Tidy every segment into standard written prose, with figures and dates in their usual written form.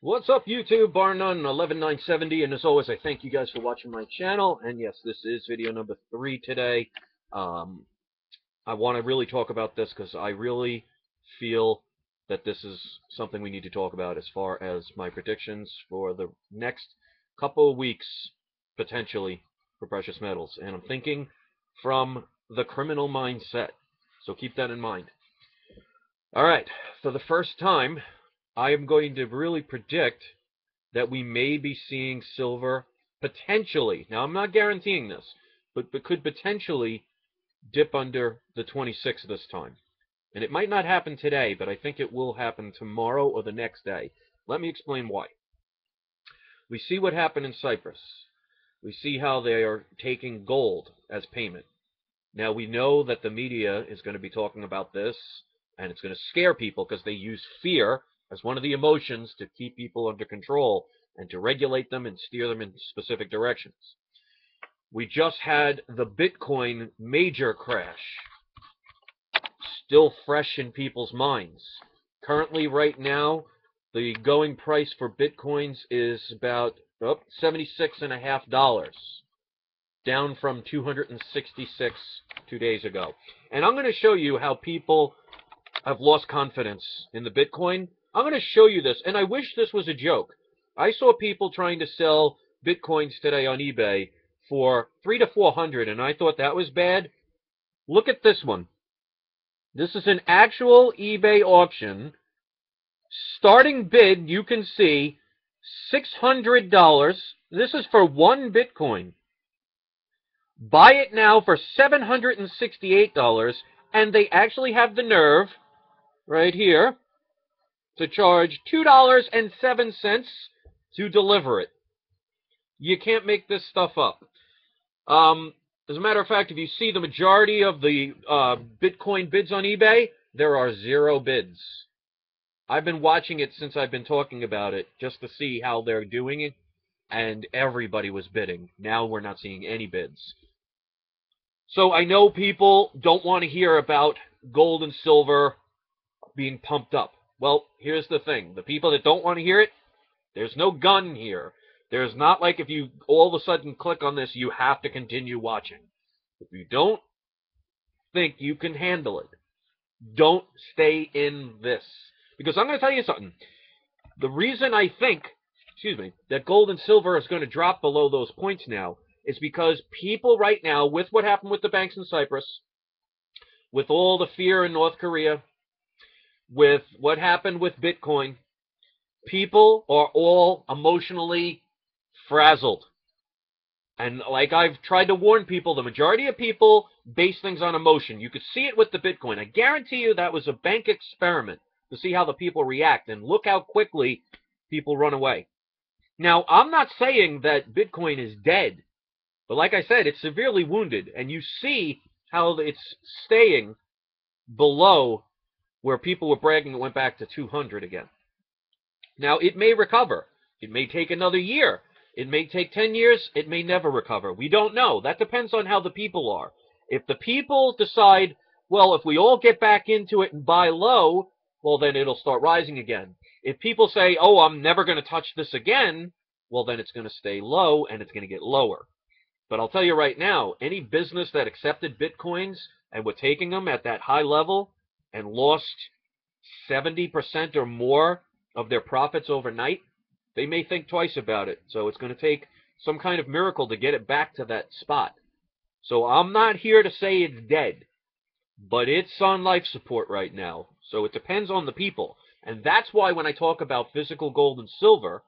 What's up, YouTube? Bar None 11970, and as always, I thank you guys for watching my channel. And yes, this is video number 3 today. Um, I want to really talk about this because I really feel that this is something we need to talk about as far as my predictions for the next couple of weeks, potentially, for precious metals. And I'm thinking from the criminal mindset, so keep that in mind. All right, for the first time, I am going to really predict that we may be seeing silver potentially. Now, I'm not guaranteeing this, but could potentially dip under the 26 this time. And it might not happen today, but I think it will happen tomorrow or the next day. Let me explain why. We see what happened in Cyprus. We see how they are taking gold as payment. Now, we know that the media is going to be talking about this, and it's going to scare people because they use fear as one of the emotions to keep people under control and to regulate them and steer them in specific directions. We just had the Bitcoin major crash, still fresh in people's minds. Currently, right now, the going price for Bitcoins is about $76.50, down from 266 2 days ago. And I'm going to show you how people have lost confidence in the Bitcoin. I'm going to show you this, and I wish this was a joke. I saw people trying to sell Bitcoins today on eBay for $300 to $400, and I thought that was bad. Look at this one. This is an actual eBay auction. Starting bid, you can see $600. This is for one Bitcoin. Buy it now for $768, and they actually have the nerve right here to charge $2.07 to deliver it. You can't make this stuff up. As a matter of fact, if you see the majority of the Bitcoin bids on eBay, there are 0 bids. I've been watching it since I've been talking about it just to see how they're doing it, and everybody was bidding. Now we're not seeing any bids. So I know people don't want to hear about gold and silver being pumped up. Well, here's the thing. The people that don't want to hear it, there's no gun here. There's not like if you all of a sudden click on this, you have to continue watching. If you don't think you can handle it, don't stay in this. Because I'm going to tell you something. The reason I think, that gold and silver is going to drop below those points now is because people right now, with what happened with the banks in Cyprus, with all the fear in North Korea, with what happened with Bitcoin, people are all emotionally frazzled. And like I've tried to warn people, the majority of people base things on emotion. You could see it with the Bitcoin. I guarantee you that was a bank experiment to see how the people react. And look how quickly people run away. Now, I'm not saying that Bitcoin is dead. But like I said, it's severely wounded. And you see how it's staying below where people were bragging it went back to 200 again. Now, it may recover. It may take another year. It may take 10 years. It may never recover. We don't know. That depends on how the people are. If the people decide, well, if we all get back into it and buy low, well, then it'll start rising again. If people say, oh, I'm never going to touch this again, well, then it's going to stay low and it's going to get lower. But I'll tell you right now, any business that accepted Bitcoins and were taking them at that high level and lost 70% or more of their profits overnight, they may think twice about it. So it's going to take some kind of miracle to get it back to that spot. So I'm not here to say it's dead, but it's on life support right now. So it depends on the people. And that's why when I talk about physical gold and silver,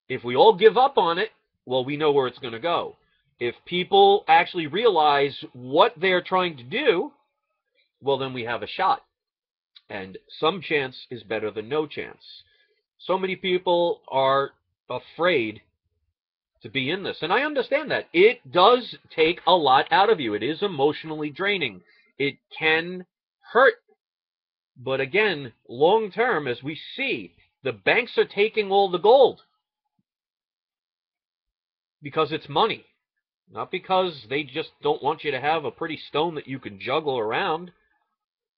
if we all give up on it, well, we know where it's going to go. If people actually realize what they're trying to do, well, then we have a shot. And some chance is better than no chance. So many people are afraid to be in this. And I understand that. It does take a lot out of you. It is emotionally draining. It can hurt. But again, long term, as we see, the banks are taking all the gold because it's money. Not because they just don't want you to have a pretty stone that you can juggle around.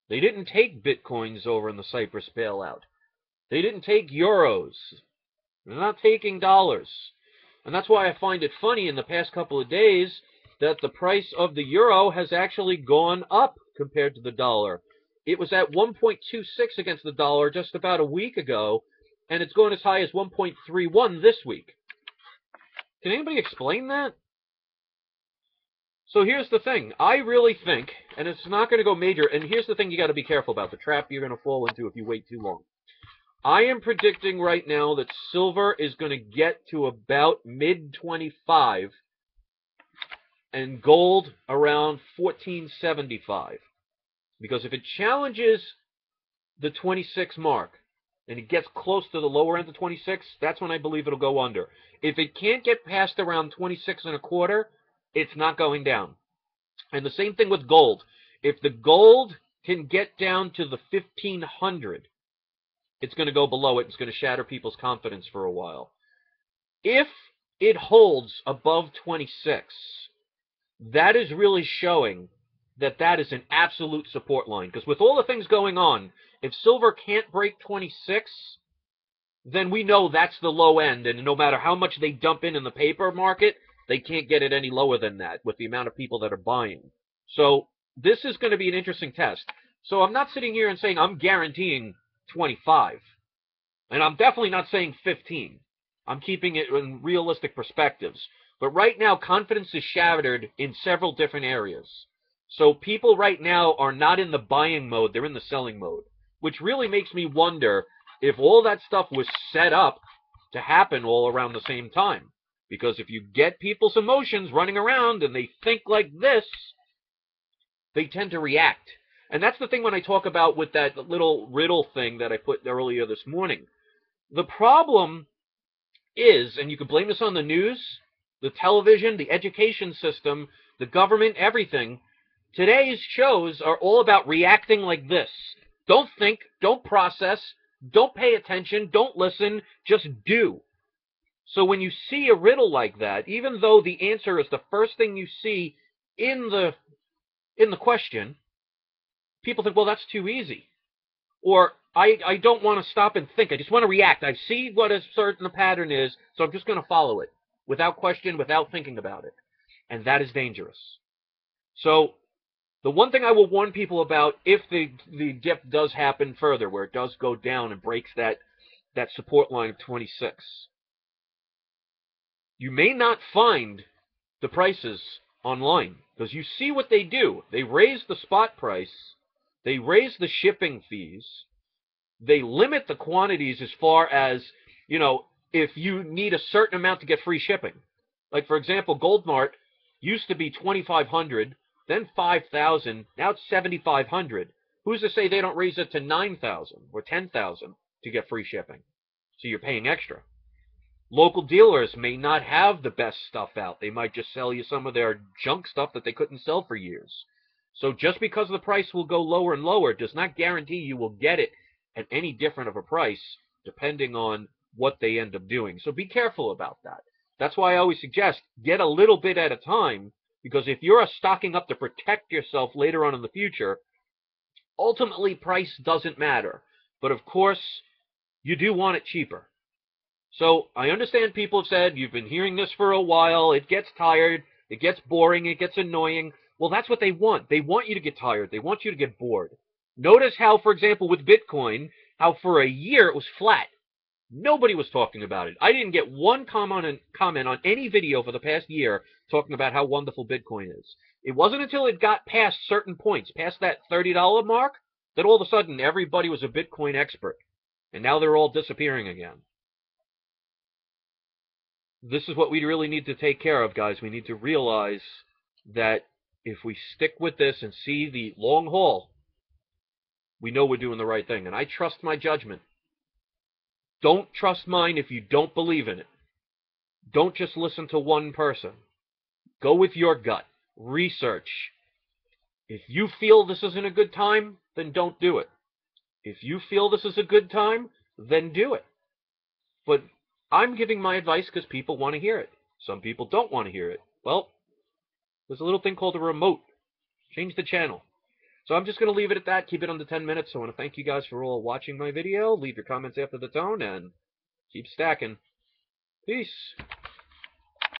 They didn't take Bitcoins over in the Cyprus bailout. They didn't take euros. They're not taking dollars. And that's why I find it funny in the past couple of days that the price of the euro has actually gone up compared to the dollar. It was at 1.26 against the dollar just about a week ago, and it's going as high as 1.31 this week. Can anybody explain that? So here's the thing. I really think, and it's not going to go major, and here's the thing you got to be careful about, the trap you're going to fall into if you wait too long. I am predicting right now that silver is going to get to about mid-25 and gold around 1475. Because if it challenges the 26 mark and it gets close to the lower end of 26, that's when I believe it'll go under. If it can't get past around 26 and a quarter, it's not going down. And the same thing with gold. If the gold can get down to the 1500, it's going to go below it. It's going to shatter people's confidence for a while. If it holds above 26, that is really showing that that is an absolute support line. Because with all the things going on, if silver can't break 26, then we know that's the low end. And no matter how much they dump in the paper market, they can't get it any lower than that with the amount of people that are buying. So this is going to be an interesting test. So I'm not sitting here and saying I'm guaranteeing 25. And I'm definitely not saying 15. I'm keeping it in realistic perspectives. But right now, confidence is shattered in several different areas. So people right now are not in the buying mode. They're in the selling mode, which really makes me wonder if all that stuff was set up to happen all around the same time. Because if you get people's emotions running around and they think like this, they tend to react. And that's the thing when I talk about with that little riddle thing that I put earlier this morning. The problem is, and you can blame this on the news, the television, the education system, the government, everything. Today's shows are all about reacting like this. Don't think, don't process, don't pay attention, don't listen, just do. So when you see a riddle like that, even though the answer is the first thing you see in the question, people think, well, that's too easy. Or I don't want to stop and think. I just want to react. I see what a certain pattern is, so I'm just going to follow it without question, without thinking about it. And that is dangerous. So the one thing I will warn people about, if the dip does happen further, where it does go down and breaks that support line of 26, you may not find the prices online, because you see what they do. They raise the spot price, they raise the shipping fees, they limit the quantities as far as, you know, if you need a certain amount to get free shipping. Like, for example, Goldmart used to be 2,500, then 5,000, now it's 7,500. Who's to say they don't raise it to 9,000 or 10,000 to get free shipping? So you're paying extra. Local dealers may not have the best stuff out. They might just sell you some of their junk stuff that they couldn't sell for years. So just because the price will go lower and lower does not guarantee you will get it at any different of a price, depending on what they end up doing. So be careful about that. That's why I always suggest get a little bit at a time, because if you're stocking up to protect yourself later on in the future, ultimately price doesn't matter. But of course, you do want it cheaper. So I understand people have said, you've been hearing this for a while, it gets tired, it gets boring, it gets annoying. Well, that's what they want. They want you to get tired. They want you to get bored. Notice how, for example, with Bitcoin, how for a year it was flat. Nobody was talking about it. I didn't get one comment on any video for the past year talking about how wonderful Bitcoin is. It wasn't until it got past certain points, past that $30 mark, that all of a sudden everybody was a Bitcoin expert. And now they're all disappearing again. This is what we really need to take care of, guys. We need to realize that if we stick with this and see the long haul, we know we're doing the right thing. And I trust my judgment. Don't trust mine if you don't believe in it. Don't just listen to one person. Go with your gut. Research. If you feel this isn't a good time, then don't do it. If you feel this is a good time, then do it. But I'm giving my advice because people want to hear it. Some people don't want to hear it. Well, there's a little thing called a remote. Change the channel. So I'm just going to leave it at that, keep it under 10 minutes. So I want to thank you guys for all watching my video. Leave your comments after the tone, and keep stacking. Peace.